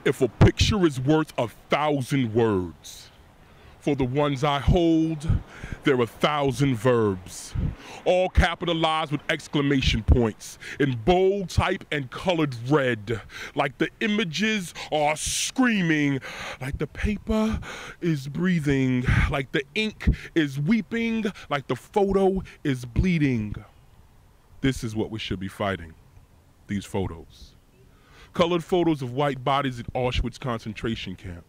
If a picture is worth 1,000 words, for the ones I hold, there are 1,000 verbs, all capitalized with exclamation points, in bold type and colored red, like the images are screaming, like the paper is breathing, like the ink is weeping, like the photo is bleeding. This is what we should be fighting, these photos. Colored photos of white bodies at Auschwitz concentration camp.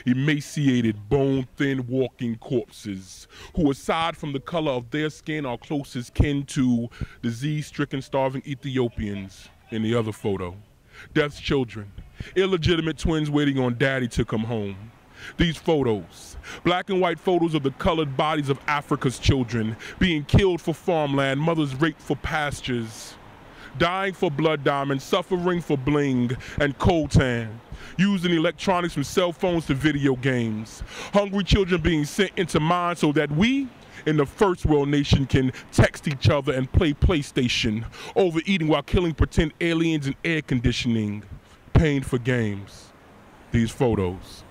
Emaciated, bone-thin walking corpses who, aside from the color of their skin, are closest kin to disease-stricken, starving Ethiopians in the other photo. Death's children, illegitimate twins waiting on daddy to come home. These photos, black and white photos of the colored bodies of Africa's children being killed for farmland, mothers raped for pastures, dying for blood diamonds, suffering for bling and coltan, using electronics from cell phones to video games, hungry children being sent into mines so that we, in the first world nation, can text each other and play PlayStation, overeating while killing pretend aliens in air conditioning, paying for games. These photos.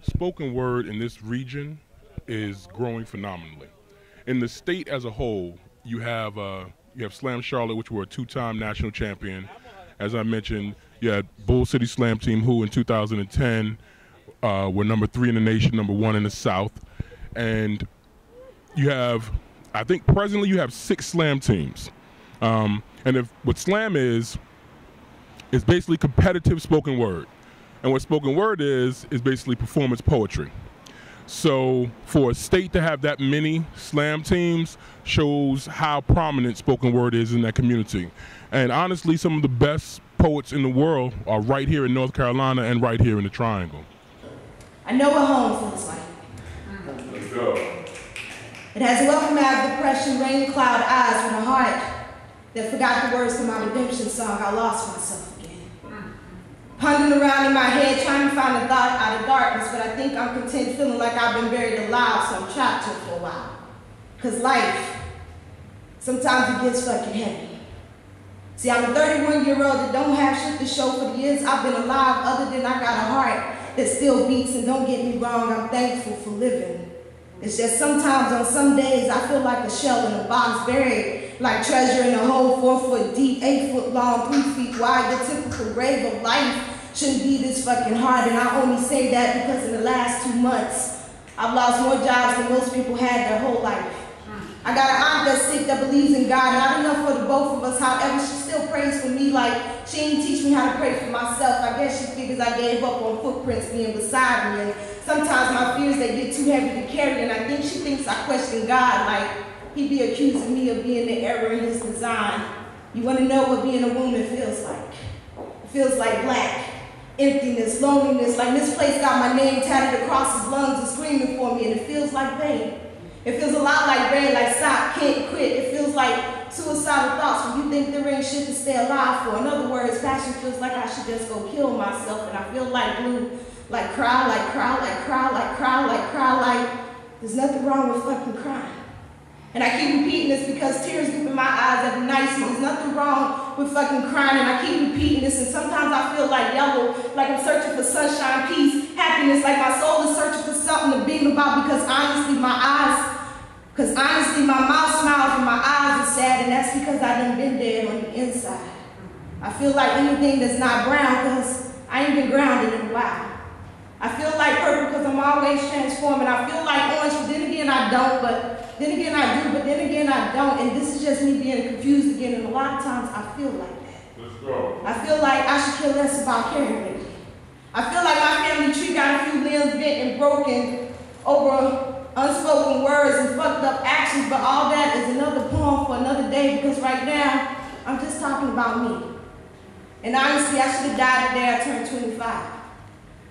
Spoken word in this region is growing phenomenally. In the state as a whole, you have Slam Charlotte, which were a two-time national champion. As I mentioned, you had Bull City Slam Team, who in 2010 were number 3 in the nation, number 1 in the South. And you have, I think presently you have 6 Slam teams. And what Slam is basically competitive spoken word. And what spoken word is basically performance poetry. So for a state to have that many Slam teams shows how prominent spoken word is in that community. And honestly, some of the best poets in the world are right here in North Carolina and right here in the Triangle. I know what home feels like. Let's go. It has a welcome out of depression, rain cloud eyes with a heart that forgot the words to my redemption song. I lost myself. Pondering around in my head, trying to find a thought out of darkness, but I think I'm content feeling like I've been buried alive, so I'm trapped here for a while. Because life, sometimes it gets fucking heavy. See, I'm a 31-year-old that don't have shit to show for the years I've been alive, other than I got a heart that still beats, and don't get me wrong, I'm thankful for living. It's just sometimes on some days I feel like a shell in a box, buried like treasure in a hole 4 foot deep, 8 foot long, 3 feet wide. The typical grave of life shouldn't be this fucking hard, and I only say that because in the last 2 months, I've lost more jobs than most people had their whole life. I got an aunt that's sick that believes in God, not enough for the both of us. However, she still prays for me like she didn't teach me how to pray for myself. I guess she figures I gave up on footprints being beside me, and sometimes my fears, they get too heavy to carry, and I think she thinks I question God, like he be accusing me of being the error in his design. You want to know what being a woman feels like? It feels like black, emptiness, loneliness, like this place got my name tatted across his lungs and screaming for me, and it feels like pain. It feels a lot like red, like stop, can't quit. It feels like suicidal thoughts when you think there ain't shit to stay alive for. In other words, passion feels like I should just go kill myself, and I feel like blue, like cry, like cry, like cry, like cry, like cry, like there's nothing wrong with fucking crying. And I keep repeating this because tears dip in my eyes every night. See, there's nothing wrong with fucking crying, and I keep repeating this, and sometimes I feel like yellow, like I'm searching for sunshine, peace, happiness, like my soul is searching for something to beam about, because honestly, my mouth smiles and my eyes are sad, and that's because I done been dead on the inside. I feel like anything that's not brown, because I ain't been grounded in a while. I feel like purple because I'm always transforming. I feel like orange, but then again I don't, but then again I do, but then again I don't. And this is just me being confused again, and a lot of times I feel like that. Let's go. I feel like I should care less about caring lately. I feel like my family tree got a few limbs bent and broken over unspoken words and fucked up actions, but all that is another poem for another day, because right now, I'm just talking about me. And honestly, I should have died the day I turned 25.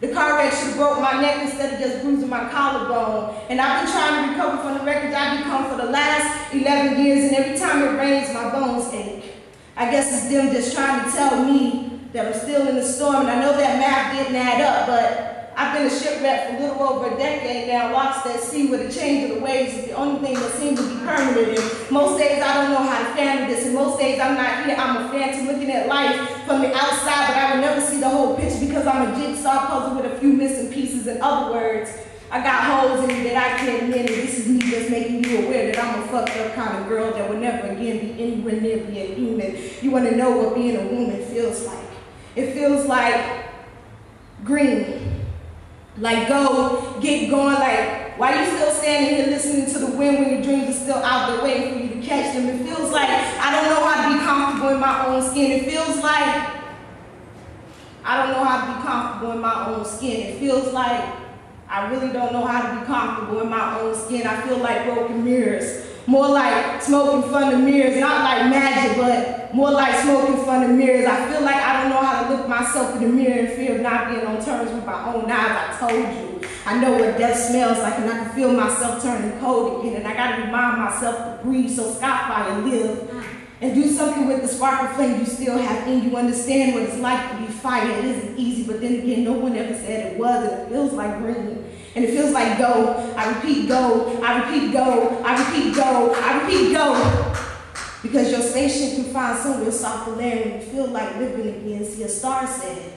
The car wreck should have broke my neck instead of just bruising my collarbone. And I've been trying to recover from the wreckage I've become for the last 11 years, and every time it rains, my bones ache. I guess it's them just trying to tell me that I'm still in the storm, and I know that math didn't add up, but I've been a shipwreck for a little over a decade now, lost at sea with a change of the waves is the only thing that seems to be permanent. And most days I don't know how to handle this, and most days I'm not here. I'm a phantom looking at life from the outside, but I will never see the whole picture because I'm a jigsaw puzzle with a few missing pieces. In other words, I got holes in me that I can't mend, and this is me just making you aware that I'm a fucked up kind of girl that will never again be anywhere near being human. You want to know what being a woman feels like. It feels like green. Like go, get going, like why you still standing here listening to the wind when your dreams are still out there waiting for you to catch them? It feels like I don't know how to be comfortable in my own skin. It feels like I don't know how to be comfortable in my own skin. It feels like I really don't know how to be comfortable in my own skin. I feel like broken mirrors. More like smoking fun of mirrors, not like magic, but more like smoking fun of mirrors. I feel like I don't know how to look myself in the mirror in fear of not being on terms with my own eyes. I told you. I know what death smells like, and I can feel myself turning cold again, and I gotta remind myself to breathe so skyfire live. And do something with the spark of flame you still have in you. Understand what it's like to be fire. It isn't easy, but then again, no one ever said it was, and it feels like green. And it feels like go, I repeat go, I repeat go, I repeat go, I repeat go. Because your spaceship can find somewhere softer land when you feel like living again. See, a star said,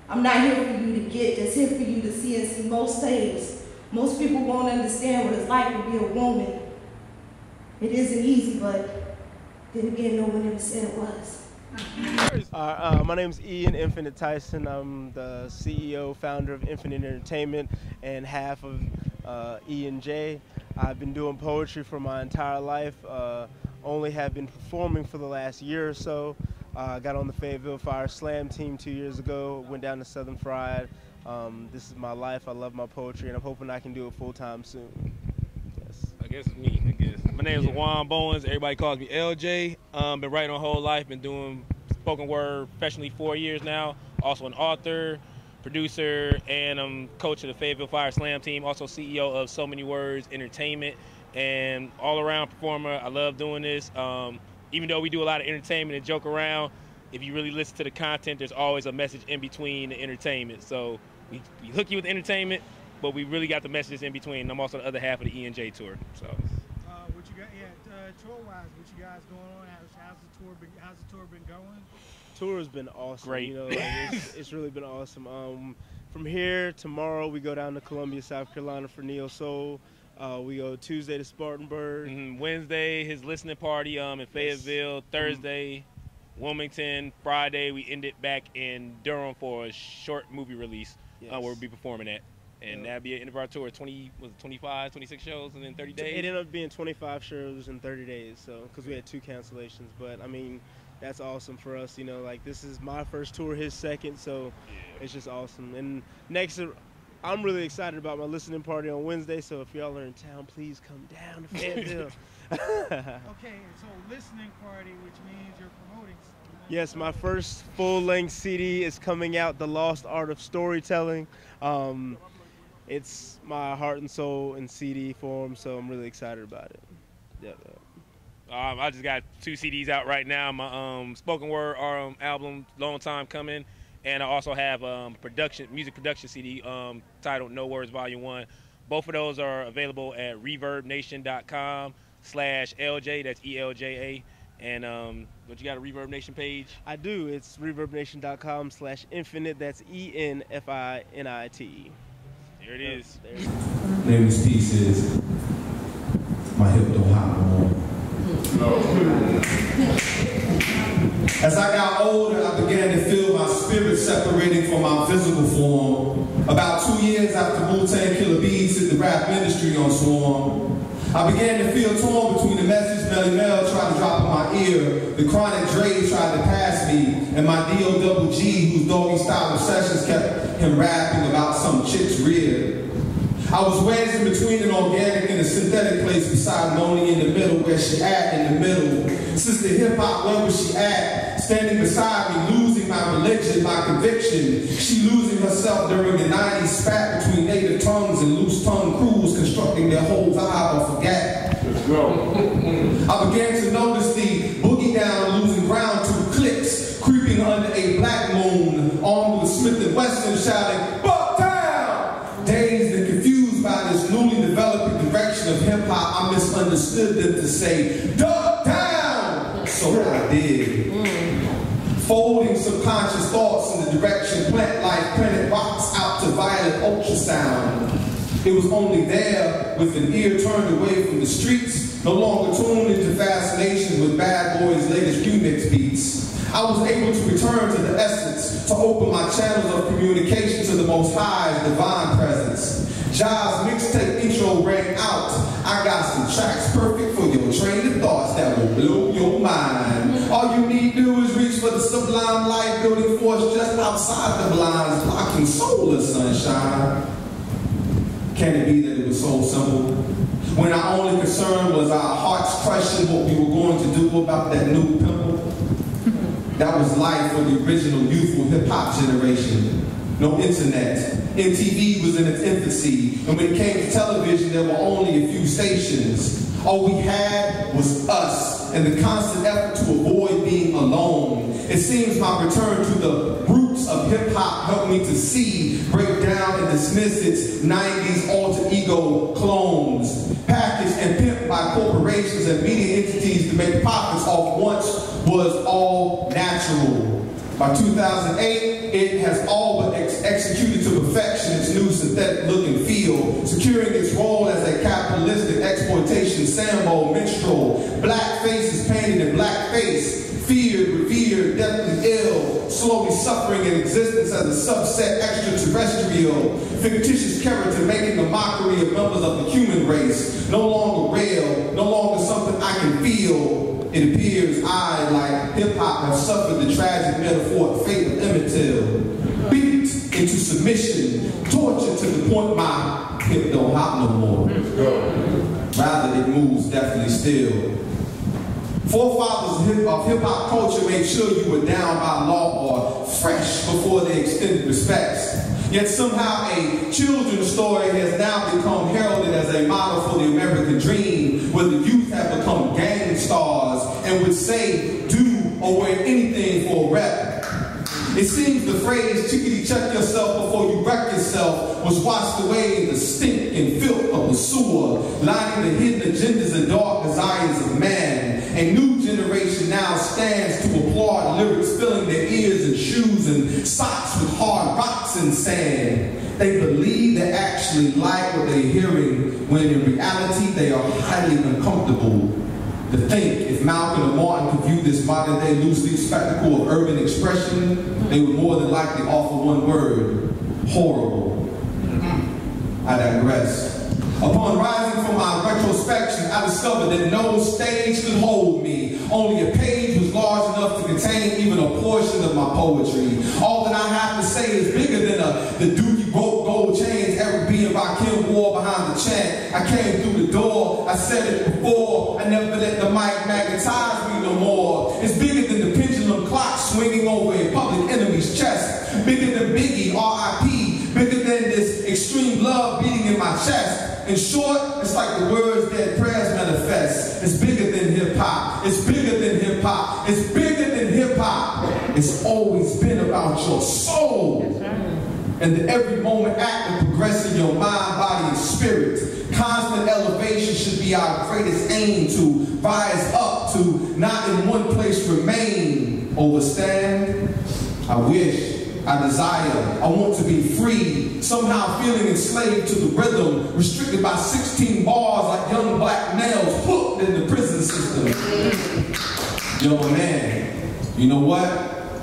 I'm not here for you to get, just here for you to see. And see, most days, most people won't understand what it's like to be a woman. It isn't easy, but then again, no one ever said it was. My name is EnFinite Tyson. I'm the CEO, founder of EnFinite Entertainment, and half of E&J. I've been doing poetry for my entire life. Only have been performing for the last year or so. Got on the Fayetteville Fire Slam team 2 years ago. Went down to Southern Fried. This is my life. I love my poetry, and I'm hoping I can do it full time soon. Yes. I guess it's me. My name is Juan Bowens. Everybody calls me LJ. Been writing my whole life. Been doing spoken word professionally 4 years now. Also an author, producer, and I'm coach of the Fayetteville Fire Slam team. Also CEO of So Many Words Entertainment, and all-around performer. I love doing this. Even though we do a lot of entertainment and joke around, if you really listen to the content, there's always a message in between the entertainment. So we hook you with entertainment, but we really got the messages in between. I'm also the other half of the E&J tour. So. What you got? Yeah, tour-wise, what you guys going on? How's the tour been going? Tour has been awesome. Great. You know, like, it's really been awesome. From here, tomorrow we go down to Columbia, South Carolina for Neo Soul. We go Tuesday to Spartanburg. Wednesday, his listening party in Fayetteville. Thursday, Wilmington. Friday, we end it back in Durham for a short movie release where we'll be performing at. And that'd be the end of our tour. 25, 26 shows in 30 days? It ended up being 25 shows in 30 days, so because we had 2 cancellations. But I mean, that's awesome for us. You know, like this is my first tour, his second, so it's just awesome. And next, I'm really excited about my listening party on Wednesday. So if y'all are in town, please come down to Fayetteville. Okay, so listening party, which means you're promoting. Yes, my first full-length CD is coming out, The Lost Art of Storytelling. It's my heart and soul in CD form, so I'm really excited about it. Yeah. I just got 2 CDs out right now. My spoken word album, long time coming, and I also have music production CD titled No Words Volume 1. Both of those are available at ReverbNation.com/LJ. That's ELJA. And don't you got a Reverb Nation page? I do. It's ReverbNation.com/EnFinite. That's EnFinite. There it is. Latest piece is My Hip Don't Hop No More. As I got older, I began to feel my spirit separating from my physical form. About 2 years after Wu-Tang Killer Bees hit the rap industry on Swarm, I began to feel torn between the message Melly Mel tried to drop in my ear, the Chronic Dre tried to pass me, and my D.O.G. whose doggy style obsessions kept him rapping about some chick's rear. I was wedged in between an organic and a synthetic place beside Moni in the middle, where she at in the middle. Sister Hip Hop, where was she at? Standing beside me, losing my religion, my conviction. She losing herself during the 90s spat between native tongues and loose tongue crews constructing their whole vibe off of gap. Let's go. I began to notice the boogie down losing ground to clicks creeping under a black moon, armed with Smith & Wesson shouting, "Bucktown! understood them to say, duck down! So I did. Folding subconscious thoughts in the direction plant life planted rocks out to violet ultrasound. It was only there, with an ear turned away from the streets, no longer tuned into fascination with Bad Boy's latest remix beats. I was able to return to the essence, to open my channels of communication to the Most High's divine presence. Jai's mixtape intro rang out. I got some tracks perfect for your train of thoughts that will blow your mind. All you need to do is reach for the sublime life building force just outside the blinds, blocking solar sunshine. Can it be that it was so simple? When our only concern was our hearts crushing what we were going to do about that new pimple? That was life for the original youthful hip-hop generation. No internet. MTV was in its infancy, and when it came to television, there were only a few stations. All we had was us, and the constant effort to avoid being alone. It seems my return to the roots of hip-hop helped me to see, break down, and dismiss its 90s alter ego clones. Packaged and pimped by corporations and media entities to make profits off once was all natural. By 2008, it has all but executed to perfection its new synthetic look and feel, securing its role as a capitalistic exploitation sambo minstrel. Black faces painted in blackface, feared, revered, deathly ill, slowly suffering in existence as a subset extraterrestrial, fictitious character making a mockery of members of the human race. No longer real, no longer something I can feel. It appears I, like hip-hop, have suffered the tragic metaphoric fate of Emmett Till. Beat into submission, tortured to the point my hip don't hop no more. Rather, it moves definitely still. Forefathers of hip-hop culture made sure you were down by law or fresh before they extended respects. Yet somehow a children's story has now become heralded as a model for the American dream, where the youth have become gang stars and would say, do or wear anything for a rep. It seems the phrase, chickadee check yourself before you wreck yourself, was washed away in the stink and filth of the sewer, lining the hidden agendas and dark desires of man. A new generation now stands to applaud lyrics filling their ears and shoes and socks with hard rocks and sand. They believe they actually like what they're hearing, when in reality they are highly uncomfortable. To think if Malcolm or Martin could view this modern-day loose-leaf spectacle of urban expression, they would more than likely offer one word: horrible. I digress. Upon rising from my retrospection, I discovered that no stage could hold me. Only a page was large enough to contain even a portion of my poetry. All that I have to say is bigger than the Dookie rope gold chains Eric B. and Rakim wore behind the chant. I came through the door, I said it before, I never let the mic magnetize me no more. It's bigger than the pendulum clock swinging over a public enemy's chest. Bigger than Biggie, R.I.P. Bigger than this extreme love beating in my chest. In short, it's like the words that prayers manifest. It's bigger than hip-hop. It's bigger than hip-hop. It's bigger than hip-hop. It's always been about your soul. And the every moment act of progressing your mind, body, and spirit. Constant elevation should be our greatest aim, to rise up, to not in one place remain. Overstand? I wish. I desire, I want to be free, somehow feeling enslaved to the rhythm, restricted by 16 bars like young black males hooked in the prison system. Yo, man, you know what?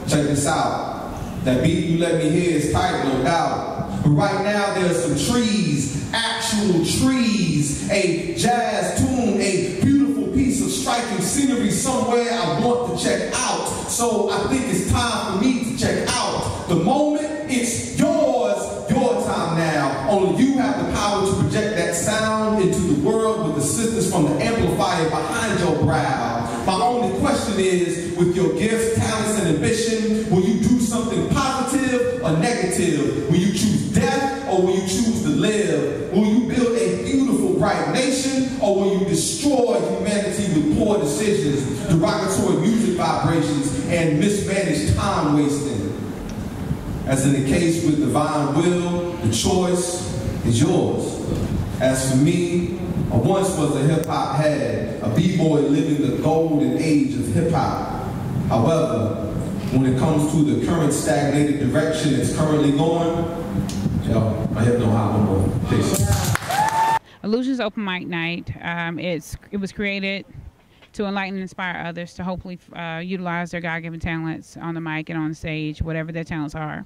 Check this out. That beat you let me hear is tight, no doubt. But right now there's some trees, actual trees, a jazz tune, a beautiful piece of striking scenery somewhere I want to check out. So I think it's time for me to check out. The moment, it's yours, your time now. Only you have the power to project that sound into the world with assistance from the amplifier behind your brow. My only question is, with your gifts, talents, and ambition, will you do something positive or negative? Will you choose death or will you choose to live? Will you build a beautiful, bright nation or will you destroy humanity with poor decisions, derogatory music vibrations, and mismanaged time wasting? As in the case with divine will, the choice is yours. As for me, once was a hip-hop head, a b-boy living the golden age of hip-hop. However, when it comes to the current stagnated direction it's currently going, yo, I have no hot no more. Peace. Illusions Open Mic Night. It was created to enlighten and inspire others to hopefully utilize their God-given talents on the mic and on the stage, whatever their talents are,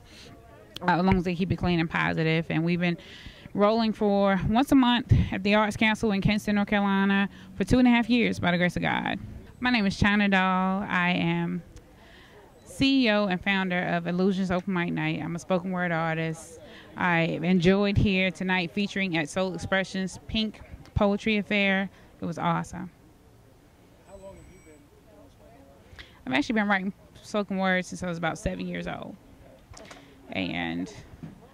as long as they keep it clean and positive. And we've been rolling for once a month at the Arts Council in Kinston, North Carolina for 2.5 years by the grace of God. My name is China Doll. I am CEO and founder of Illusions Open Mic Night. I'm a spoken word artist. I enjoyed here tonight featuring at Soul Expressions Pink Poetry Affair. It was awesome. How long have you been? I've actually been writing spoken word since I was about 7 years old. And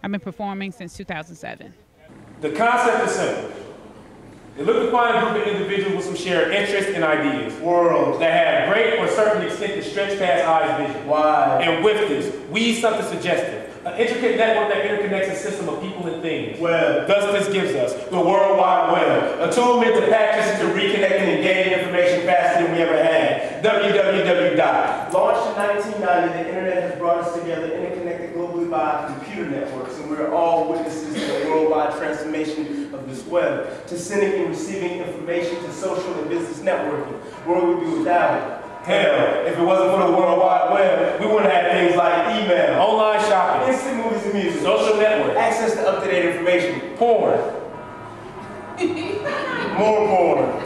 I've been performing since 2007. The concept is simple. They look to find a group of individuals with some shared interests and ideas. Worlds that have great or certain extent to stretch past eyes vision. Why? And with this, weave something suggestive. An intricate network that interconnects a system of people and things. Web. Thus this gives us the World Wide Web. A tool meant to patch us into reconnecting and gaining information faster than we ever had. www. Launched in 1990, the internet has brought us together, interconnected globally by computer networks, and we're all witnesses to the worldwide transformation of this web, to sending and receiving information, to social and business networking. Where would we be without it? Hell, if it wasn't for the World Wide Web, we wouldn't have things like email, online shopping, instant movies and music, social network, access to up-to-date information, porn, more porn.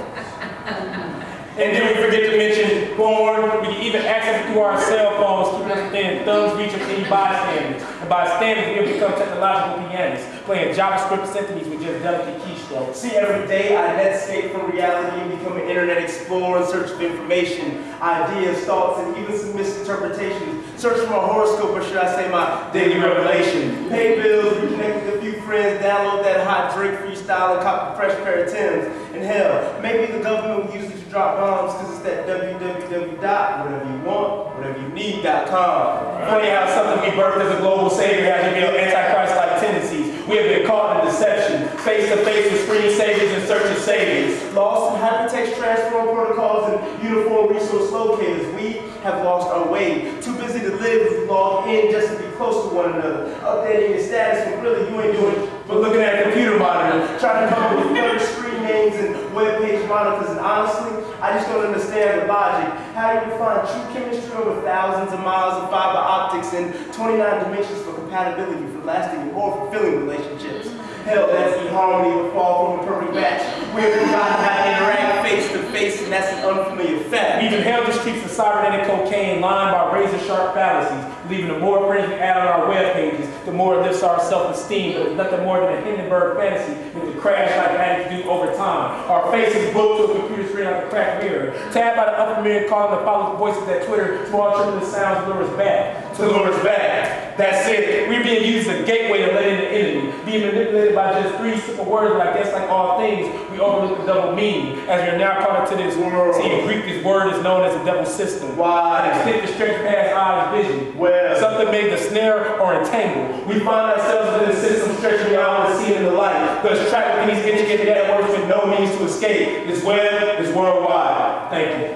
And then we forget to mention porn. We can even access it through our cell phones, keeping us within thumb's reach of any bystanders. And bystanders, we have become technological pianists, playing JavaScript symphonies with just delicate keystrokes. See, every day I netscape from reality and become an internet explorer in search of information, ideas, thoughts, and even some misinterpretations. Search for my horoscope, or should I say my daily revelation. Pay bills, reconnect with a few friends, download that hot Drake freestyle, and cop a fresh pair of Timbs. And hell, maybe the government will use it to drop bombs because it's that www.whateveryouwant.whateveryounneed.com. Funny how something we birthed as a global savior has revealed antichrist-like tendencies. We have been caught in deception, face-to-face with screensavers and search of saviors. Lost in hypertext transform protocols and uniform resource locators. We have lost our way. Too busy to live to log in just to be close to one another. Updating your status when really you ain't doing but looking at a computer monitor, trying to come up with better screen names and web page monikers. And honestly, I just don't understand the logic. How do you find true chemistry over thousands of miles of fiber optics and 29 dimensions for compatibility for lasting and more fulfilling relationships? Hell, that's eHarmony will fall from a perfect match. We have forgotten how to interact face to face, and that's an unfamiliar fact. We've inhaled the streets of cybernetic cocaine lined by razor-sharp fallacies, leaving the more friends we add on our web pages, the more it lifts our self-esteem, but it's nothing more than a Hindenburg fantasy meant to crash like addicts do over time. Our faces booked to a computer screen like a cracked mirror, tabbed by the upper mirror calling the following voices at Twitter, small tremendous sounds to lure us back. To lure us back. That's it. We're being used as a gateway to let in the enemy, being manipulated by just 3 simple words, but I guess like all things, we overlook the double meaning. As we are now caught up to this world. See, in Greek, this word is known as the devil's system. Why? An extent to stretch past eyes vision. Well, something made the snare or entangle. We find ourselves within the system stretching beyond the scene and the light. Thus trapped within these intricate networks with no means to escape. This web is worldwide. Thank you.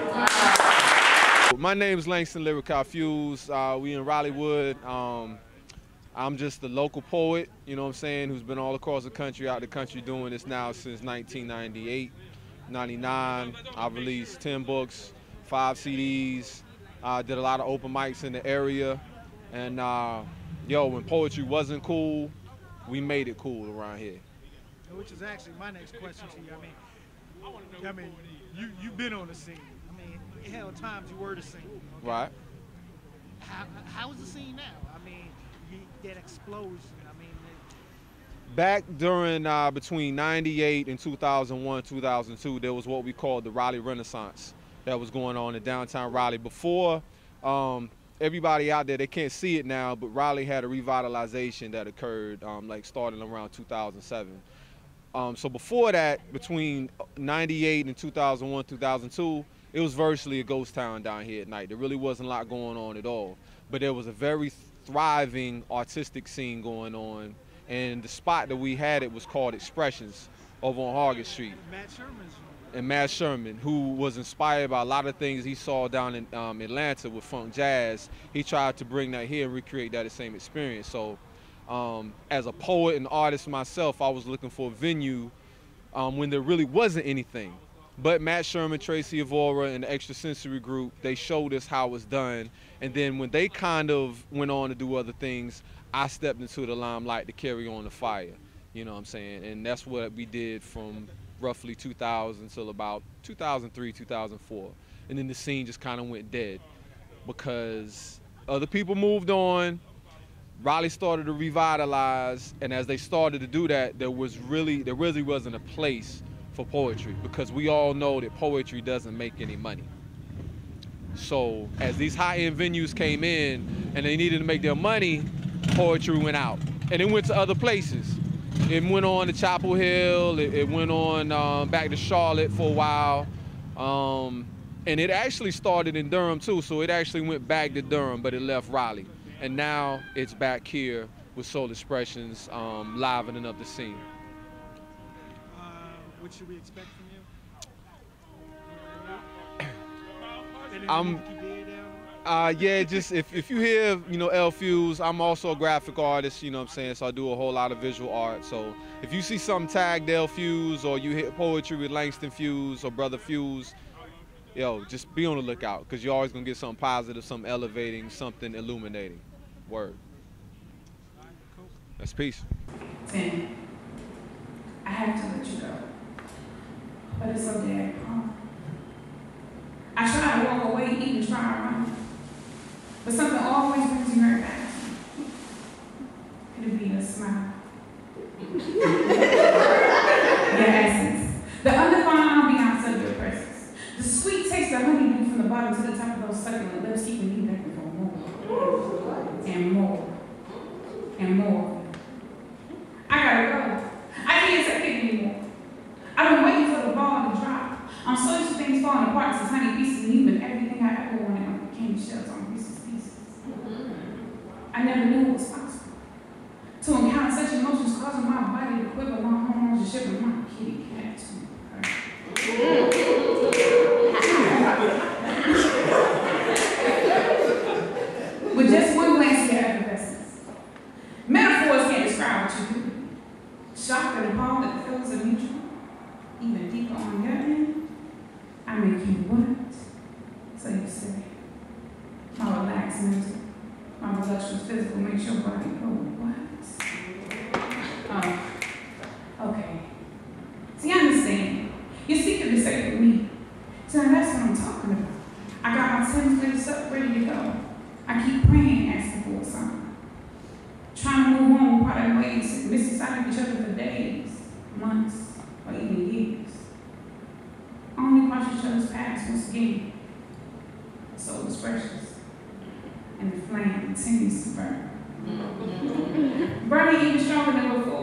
My name is Langston, Fuze. We in Raleigh-Wood. I'm just a local poet, you know what I'm saying, who's been all across the country, out the country doing this now since 1998, 99. I've released 10 books, 5 CDs, did a lot of open mics in the area. And when poetry wasn't cool, we made it cool around here. Which is actually my next question to you. I mean, you've been on the scene. I mean, hell, times you were the scene. Okay? Right. How is the scene now? I mean, that explosion. I mean, back during between 98 and 2001, 2002, there was what we called the Raleigh Renaissance that was going on in downtown Raleigh. Before, everybody out there, they can't see it now, but Raleigh had a revitalization that occurred like starting around 2007. So before that, between 98 and 2001, 2002, it was virtually a ghost town down here at night. There really wasn't a lot going on at all. But there was a very thriving artistic scene going on. And the spot that we had, it was called Expressions. over on Hargett Street. Matt Sherman's. And Matt Sherman, who was inspired by a lot of things he saw down in Atlanta with funk jazz. He tried to bring that here and recreate that same experience. So as a poet and artist myself, I was looking for a venue when there really wasn't anything. But Matt Sherman, Tracy Evora, and the Extrasensory Group, they showed us how it's done. And then when they kind of went on to do other things, I stepped into the limelight to carry on the fire. You know what I'm saying? And that's what we did from roughly 2000 till about 2003, 2004. And then the scene just kind of went dead because other people moved on. Raleigh started to revitalize, and as they started to do that, there really wasn't a place for poetry, because we all know that poetry doesn't make any money. So as these high-end venues came in and they needed to make their money, poetry went out. And it went to other places. It went on to Chapel Hill, it went on back to Charlotte for a while. And it actually started in Durham too, so it actually went back to Durham, but it left Raleigh. And now it's back here with Soul Expressions, livening up the scene. What should we expect from you? Yeah, just if you hear, you know, L Fuze, I'm also a graphic artist, you know what I'm saying, so I do a whole lot of visual art. So if you see something tagged L Fuze, or you hit poetry with Langston Fuze or Brother Fuze, yo, just be on the lookout, because you're always gonna get something positive, something elevating, something illuminating. Word. That's peace. Thyng, I have to let you go, but it's so damn hard. I try to walk away, even try to run, but something always brings me right back to me. It'll be a smile. Your essence, the undefined ambiance of your presence, the sweet taste of honeydew from the bottom to the top of those succulent lips, keeping me looking for more, and more, and more. I gotta go. I can't take it anymore. I've been waiting for the ball to drop. I'm so used to things falling apart since tiny pieces of you, but everything I ever wanted became shells on Reese's Pieces. I never knew it was possible to encounter such emotions causing my body to quiver, my hormones to shiver, my kitty cat to hurt. With just one glance at your effervescence, metaphors can't describe what you do. Shocked and appalled that the feelings are mutual, even deeper on your end. I make you what? So you say. My relaxed mental, my voluptuous physical makes your body go what? Oh, okay. See, I understand. You're secretly safe with me. So that's what I'm talking about. I got my templates up, ready to go. I keep praying, asking for a sign. Trying to move on while I wait, miss inside of each other for days, months, or even years. Only watch each other's paths once again. The soul is precious, and the flame continues to burn. Burning even stronger than before.